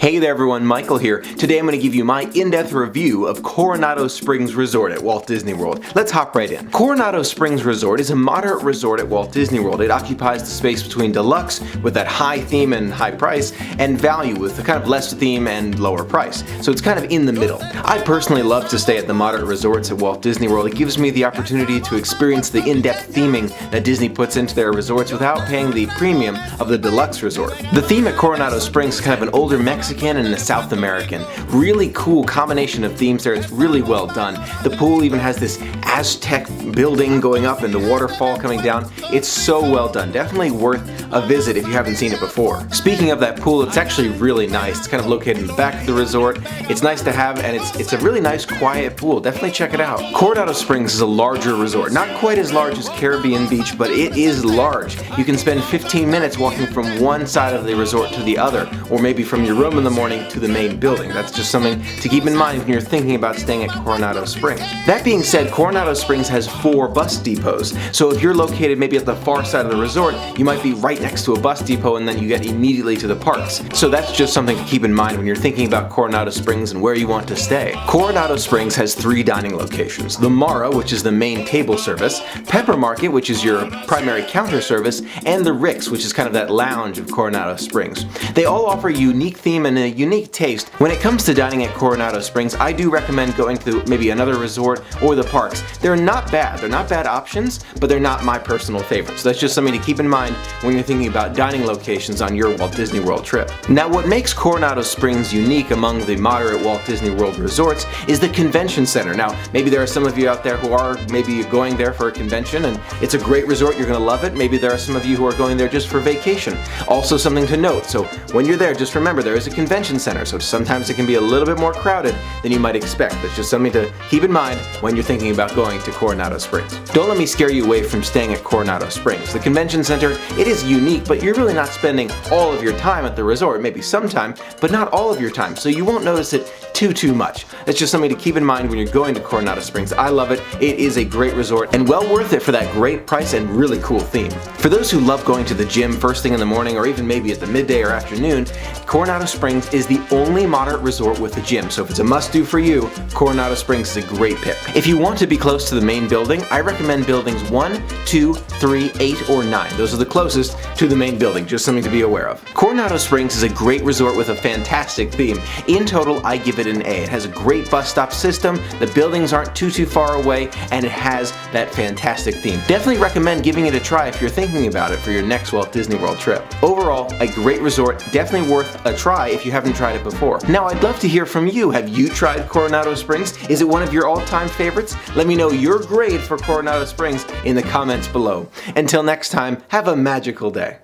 Hey there everyone, Michael here. Today I'm going to give you my in-depth review of Coronado Springs Resort at Walt Disney World. Let's hop right in. Coronado Springs Resort is a moderate resort at Walt Disney World. It occupies the space between deluxe with that high theme and high price, and value with the kind of less theme and lower price. So it's kind of in the middle. I personally love to stay at the moderate resorts at Walt Disney World. It gives me the opportunity to experience the in-depth theming that Disney puts into their resorts without paying the premium of the deluxe resort. The theme at Coronado Springs is kind of an older Mexican and a South American. Really cool combination of themes there. It's really well done. The pool even has this Aztec building going up and the waterfall coming down. It's so well done. Definitely worth a visit if you haven't seen it before. Speaking of that pool, it's actually really nice. It's kind of located in the back of the resort. It's nice to have, and it's a really nice quiet pool. Definitely check it out. Coronado Springs is a larger resort. Not quite as large as Caribbean Beach, but it is large. You can spend 15 minutes walking from one side of the resort to the other, or maybe from your room in the morning to the main building. That's just something to keep in mind when you're thinking about staying at Coronado Springs. That being said, Coronado Springs has 4 bus depots, so if you're located maybe at the far side of the resort, you might be right next to a bus depot and then you get immediately to the parks. So that's just something to keep in mind when you're thinking about Coronado Springs and where you want to stay. Coronado Springs has 3 dining locations: the Mara, which is the main table service, Pepper Market, which is your primary counter service, and the Rick's, which is kind of that lounge of Coronado Springs. They all offer a unique theme and a unique taste. When it comes to dining at Coronado Springs, I do recommend going to maybe another resort or the parks. They're not bad. They're not bad options, but they're not my personal favorites. So that's just something to keep in mind when you're thinking about dining locations on your Walt Disney World trip. Now, what makes Coronado Springs unique among the moderate Walt Disney World resorts is the convention center. Now, maybe there are some of you out there who are maybe going there for a convention, and it's a great resort, you're going to love it. Maybe there are some of you who are going there just for vacation. Also something to note, so when you're there, just remember there is a convention center, so sometimes it can be a little bit more crowded than you might expect. That's just something to keep in mind when you're thinking about going to Coronado Springs. Don't let me scare you away from staying at Coronado Springs. The convention center, it is unique, but you're really not spending all of your time at the resort. Maybe some time, but not all of your time, so you won't notice it too much. That's just something to keep in mind when you're going to Coronado Springs. I love it. It is a great resort and well worth it for that great price and really cool theme. For those who love going to the gym first thing in the morning or even maybe at the midday or afternoon, Coronado Springs is the only moderate resort with a gym. So if it's a must-do for you, Coronado Springs is a great pick. If you want to be close to the main building, I recommend buildings 1, 2, 3, 8, or 9. Those are the closest to the main building. Just something to be aware of. Coronado Springs is a great resort with a fantastic theme. In total, I give it an A. It has a great bus stop system, the buildings aren't too far away, and it has that fantastic theme. Definitely recommend giving it a try if you're thinking about it for your next Walt Disney World trip. Overall, a great resort, definitely worth a try if you haven't tried it before. Now, I'd love to hear from you. Have you tried Coronado Springs? Is it one of your all-time favorites? Let me know your grade for Coronado Springs in the comments below. Until next time, have a magical day.